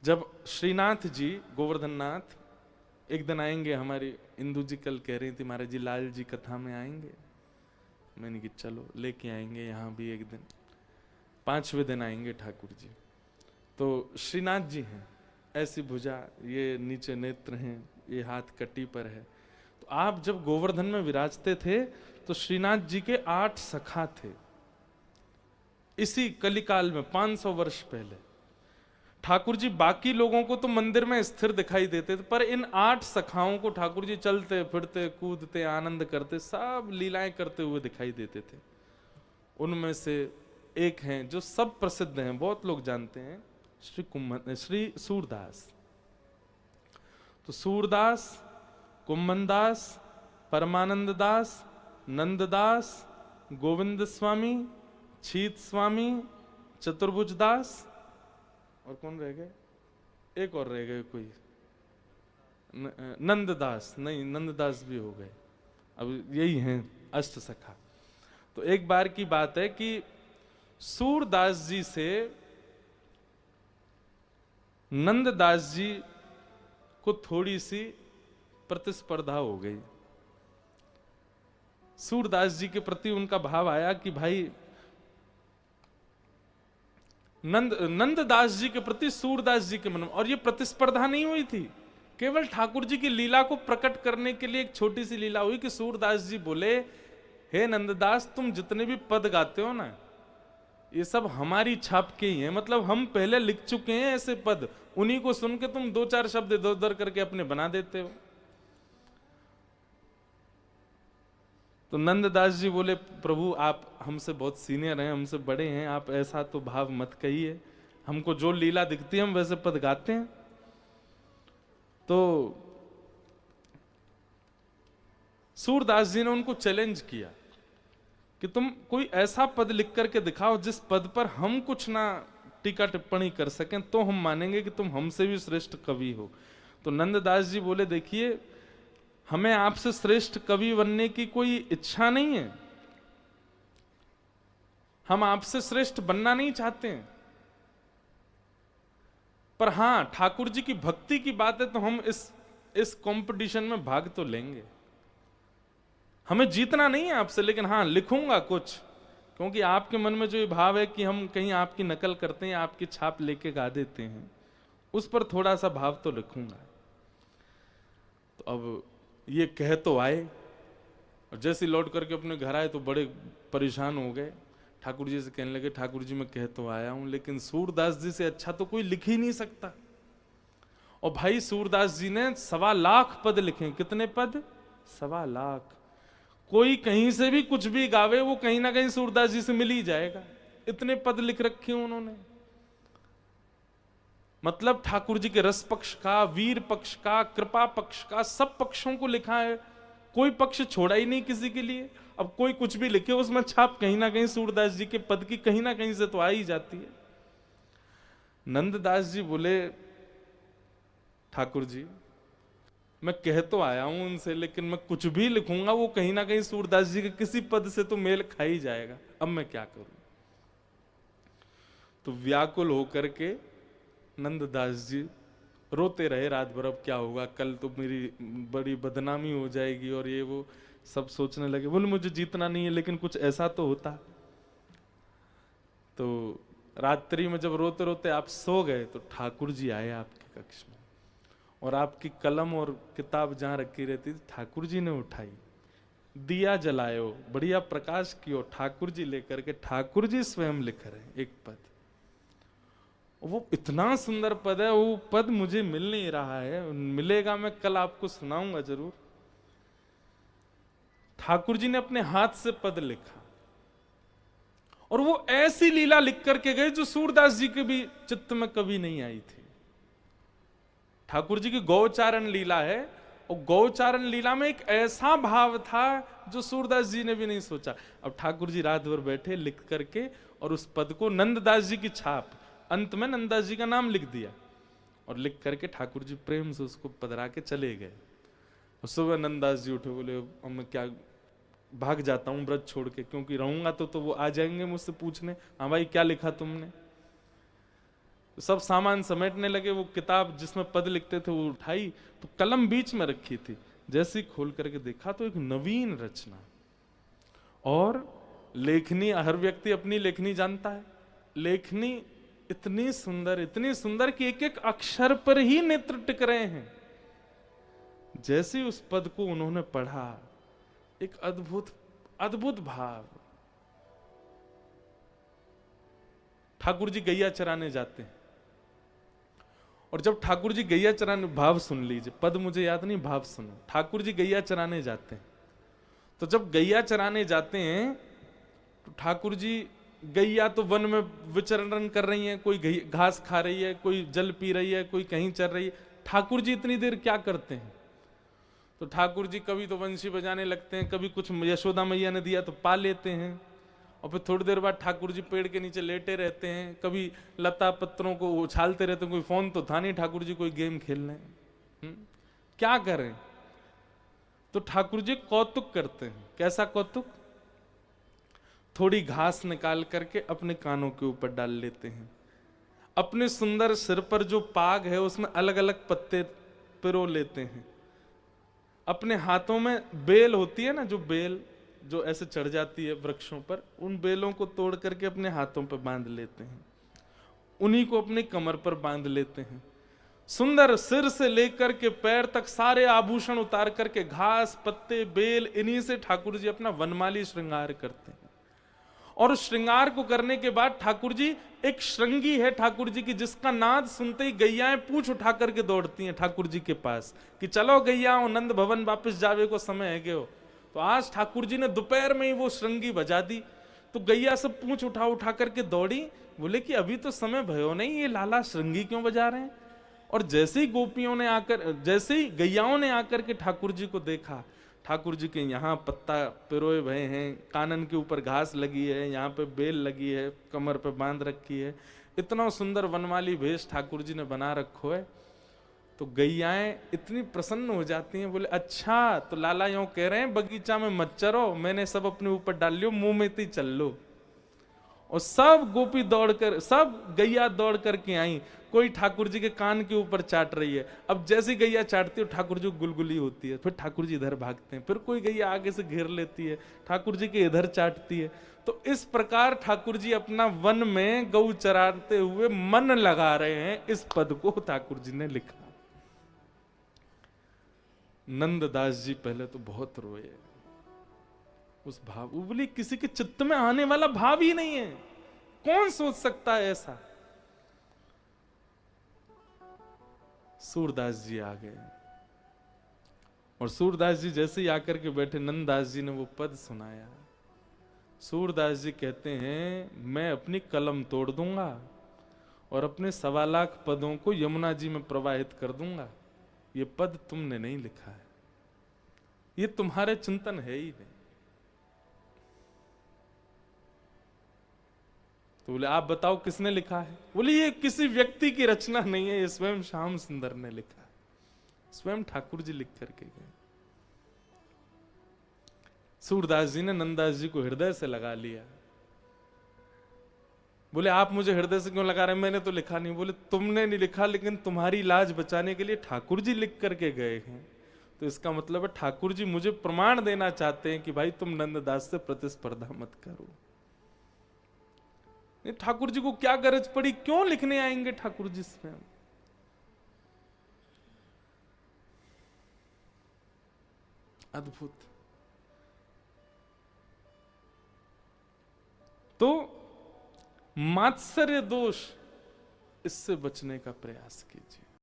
जब श्रीनाथ जी, गोवर्धन नाथ एक दिन आएंगे, हमारी इंदू जी कल कह रही थी महाराज जी लाल जी कथा में आएंगे। मैंने कि चलो लेके आएंगे, यहाँ भी एक दिन 5वें दिन आएंगे ठाकुर जी। तो श्रीनाथ जी हैं, ऐसी भुजा, ये नीचे नेत्र हैं, ये हाथ कटी पर है। तो आप जब गोवर्धन में विराजते थे तो श्रीनाथ जी के 8 सखा थे। इसी कलिकाल में 500 वर्ष पहले ठाकुर जी बाकी लोगों को तो मंदिर में स्थिर दिखाई देते थे, पर इन 8 सखाओं को ठाकुर जी चलते फिरते कूदते आनंद करते सब लीलाएं करते हुए दिखाई देते थे। उनमें से एक हैं जो सब प्रसिद्ध हैं, बहुत लोग जानते हैं, श्री सूरदास। तो सूरदास, कुम्भनदास, परमानंद दास, नंददास, गोविंद स्वामी, छीत स्वामी, चतुर्भुज दास, और कौन रह गए? एक और रह गए कोई, नंददास, नहीं नंददास भी हो गए। अब यही हैं अष्ट सखा। तो एक बार की बात है कि सूरदास जी से नंददास जी को थोड़ी सी प्रतिस्पर्धा हो गई। सूरदास जी के प्रति उनका भाव आया कि भाई नंददास जी के प्रति सूरदास जी के मन में, और ये प्रतिस्पर्धा नहीं हुई थी, केवल ठाकुर जी की लीला को प्रकट करने के लिए एक छोटी सी लीला हुई कि सूरदास जी बोले, हे नंददास तुम जितने भी पद गाते हो ना, ये सब हमारी छाप के ही हैं, मतलब हम पहले लिख चुके हैं ऐसे पद, उन्हीं को सुन के तुम 2-4 शब्द इधर उधर करके अपने बना देते हो। तो नंददास जी बोले, प्रभु आप हमसे बहुत सीनियर हैं, हमसे बड़े हैं, आप ऐसा तो भाव मत कहिए, हमको जो लीला दिखती है हम वैसे पद गाते हैं। तो सूरदास जी ने उनको चैलेंज किया कि तुम कोई ऐसा पद लिख करके दिखाओ जिस पद पर हम कुछ ना टीका टिप्पणी कर सकें, तो हम मानेंगे कि तुम हमसे भी श्रेष्ठ कवि हो। तो नंददास जी बोले, देखिए हमें आपसे श्रेष्ठ कवि बनने की कोई इच्छा नहीं है, हम आपसे श्रेष्ठ बनना नहीं चाहते हैं, पर हां ठाकुर जी की भक्ति की बात है तो हम इस कंपटीशन में भाग तो लेंगे। हमें जीतना नहीं है आपसे, लेकिन हां लिखूंगा कुछ, क्योंकि आपके मन में जो ये भाव है कि हम कहीं आपकी नकल करते हैं, आपकी छाप लेके गा देते हैं, उस पर थोड़ा सा भाव तो लिखूंगा। तो अब ये कह तो आए, और जैसे लौट करके अपने घर आए तो बड़े परेशान हो गए। ठाकुर जी से कहने लगे, ठाकुर जी मैं कह तो आया हूं, लेकिन सूरदास जी से अच्छा तो कोई लिख ही नहीं सकता। और भाई सूरदास जी ने 1.25 लाख पद लिखे। कितने पद? 1.25 लाख। कोई कहीं से भी कुछ भी गावे, वो कहीं ना कहीं सूरदास जी से मिल ही जाएगा, इतने पद लिख रखे उन्होंने। मतलब ठाकुर जी के रस पक्ष का, वीर पक्ष का, कृपा पक्ष का, सब पक्षों को लिखा है, कोई पक्ष छोड़ा ही नहीं किसी के लिए। अब कोई कुछ भी लिखे उसमें छाप कहीं ना कहीं सूरदास जी के पद की कहीं ना कहीं से तो आ ही जाती है। नंददास जी बोले, ठाकुर जी मैं कह तो आया हूं उनसे, लेकिन मैं कुछ भी लिखूंगा वो कहीं ना कहीं सूरदास जी के किसी पद से तो मेल खा ही जाएगा, अब मैं क्या करूं। तो व्याकुल होकर के नंददास जी रोते रहे रात भर, अब क्या होगा, कल तो मेरी बड़ी बदनामी हो जाएगी, और ये वो सब सोचने लगे। बोले मुझे जीतना नहीं है, लेकिन कुछ ऐसा तो होता। तो रात्रि में जब रोते रोते आप सो गए तो ठाकुर जी आए आपके कक्ष में, और आपकी कलम और किताब जहां रखी रहती थी ठाकुर जी ने उठाई, दिया जलायो, बढ़िया प्रकाश कियो, ठाकुर जी लेकर के ठाकुर जी स्वयं लिख रहे हैं एक पद। वो इतना सुंदर पद है, वो पद मुझे मिल नहीं रहा है, मिलेगा मैं कल आपको सुनाऊंगा जरूर। ठाकुर जी ने अपने हाथ से पद लिखा, और वो ऐसी लीला लिख करके गए जो सूरदास जी के भी चित्त में कभी नहीं आई थी। ठाकुर जी की गौचारण लीला है, और गौचारण लीला में एक ऐसा भाव था जो सूरदास जी ने भी नहीं सोचा। अब ठाकुर जी रात भर बैठे लिख करके, और उस पद को नंददास जी की छाप, अंत में नंददास जी का नाम लिख दिया, और लिख करके ठाकुर जी प्रेम से उसको पधरा के चले गए। सुबह नंददास जी उठे, बोले अब मैं क्या भाग जाता हूं व्रत छोड़ के, क्योंकि रहूंगा तो वो आ जाएंगे मुझसे पूछने, हाँ भाई क्या लिखा तुमने। सब सामान समेटने लगे, वो किताब जिसमें पद लिखते थे वो उठाई, तो कलम बीच में रखी थी, जैसे ही खोल करके देखा तो एक नवीन रचना। और लेखनी, हर व्यक्ति अपनी लेखनी जानता है, लेखनी इतनी सुंदर कि एक एक अक्षर पर ही नेत्र टिक रहे हैं। जैसे ही उस पद को उन्होंने पढ़ा, एक अद्भुत अद्भुत भाव। ठाकुर जी गैया चराने जाते हैं, और जब ठाकुर जी गैया चराने, भाव सुन लीजिए, पद मुझे याद नहीं, भाव सुनो। ठाकुर जी गैया चराने जाते हैं, तो जब गैया चराने जाते हैं तो ठाकुर जी, गैया तो वन में विचरण कर रही हैं, कोई घास खा रही है, कोई जल पी रही है, कोई कहीं चल रही है। ठाकुर जी इतनी देर क्या करते हैं? तो ठाकुर जी कभी तो बंसी बजाने लगते हैं, कभी कुछ यशोदा मैया ने दिया तो पा लेते हैं, और फिर थोड़ी देर बाद ठाकुर जी पेड़ के नीचे लेटे रहते हैं, कभी लता पत्रों को उछालते रहते हैं। कोई फोन तो था नहीं, ठाकुर जी कोई गेम खेल रहे हैं, क्या करें? तो ठाकुर जी कौतुक करते हैं। कैसा कौतुक? थोड़ी घास निकाल करके अपने कानों के ऊपर डाल लेते हैं, अपने सुंदर सिर पर जो पाग है उसमें अलग अलग पत्ते पिरो लेते हैं, अपने हाथों में बेल होती है ना, जो बेल जो ऐसे चढ़ जाती है वृक्षों पर, उन बेलों को तोड़ करके अपने हाथों पर बांध लेते हैं, उन्हीं को अपनी कमर पर बांध लेते हैं। सुंदर सिर से लेकर के पैर तक सारे आभूषण उतार करके, घास पत्ते बेल, इन्हीं से ठाकुर जी अपना वनमाली श्रृंगार करते हैं। और उस श्रृंगार को करने के बाद ठाकुर जी, एक श्रृंगी है ठाकुर जी की, जिसका नाद सुनते ही गैयाएं पूंछ उठा करके दौड़ती हैं ठाकुर जी के पास कि चलो गैयाओं, नंद भवन वापस जावे को समय है गयो। तो आज ठाकुर जी ने दोपहर में ही वो श्रृंगी बजा दी, तो गैया सब पूंछ उठा उठा करके दौड़ी, बोले कि अभी तो समय भयो नहीं, ये लाला श्रृंगी क्यों बजा रहे हैं? और जैसे ही गोपियों ने आकर, जैसे ही गैयाओं ने आकर के ठाकुर जी को देखा, ठाकुर जी के यहाँ पत्ता पिरोए भए हैं, कानन के ऊपर घास लगी है, यहाँ पे बेल लगी है, कमर पे बांध रखी है, इतना सुंदर वनमाली भेष ठाकुर जी ने बना रखो है। तो गैयाएं इतनी प्रसन्न हो जाती हैं, बोले अच्छा तो लाला यूं कह रहे हैं बगीचा में मत चरो, मैंने सब अपने ऊपर डाल लियो, मुंह में ही चल लो। और सब गोपी दौड़कर, सब गैया दौड़ करके आई, कोई ठाकुर जी के कान के ऊपर चाट रही है। अब जैसी गैया चाटती है ठाकुर जी गुलगुली होती है, फिर ठाकुर जी इधर भागते हैं, फिर कोई गैया आगे से घेर लेती है, ठाकुर जी के इधर चाटती है। तो इस प्रकार ठाकुर जी अपना वन में गौ चराते हुए मन लगा रहे हैं। इस पद को ठाकुर जी ने लिखा। नंददास जी पहले तो बहुत रोए, उस भाव, बोली किसी के चित्त में आने वाला भाव ही नहीं है, कौन सोच सकता है ऐसा? सूरदास जी आ गए, और सूरदास जी जैसे ही आकर के बैठे, नंददास जी ने वो पद सुनाया। सूरदास जी कहते हैं, मैं अपनी कलम तोड़ दूंगा और अपने 1.25 लाख पदों को यमुना जी में प्रवाहित कर दूंगा। ये पद तुमने नहीं लिखा है, ये तुम्हारे चिंतन है ही नहीं। तो बोले आप बताओ किसने लिखा है? बोले ये किसी व्यक्ति की रचना नहीं है, ये स्वयं श्याम सुंदर ने लिखा है, स्वयं ठाकुर जी लिख करके गए। सूरदास जी ने नंददास जी को हृदय से लगा लिया। बोले आप मुझे हृदय से क्यों लगा रहे हैं? मैंने तो लिखा नहीं। बोले तुमने नहीं लिखा, लेकिन तुम्हारी लाज बचाने के लिए ठाकुर जी लिख करके गए हैं। तो इसका मतलब है ठाकुर जी मुझे प्रमाण देना चाहते हैं कि भाई तुम नंददास से प्रतिस्पर्धा मत करो। ठाकुर जी को क्या गरज पड़ी, क्यों लिखने आएंगे ठाकुर जी स्वयं? अद्भुत। तो मात्सर्य दोष, इससे बचने का प्रयास कीजिए।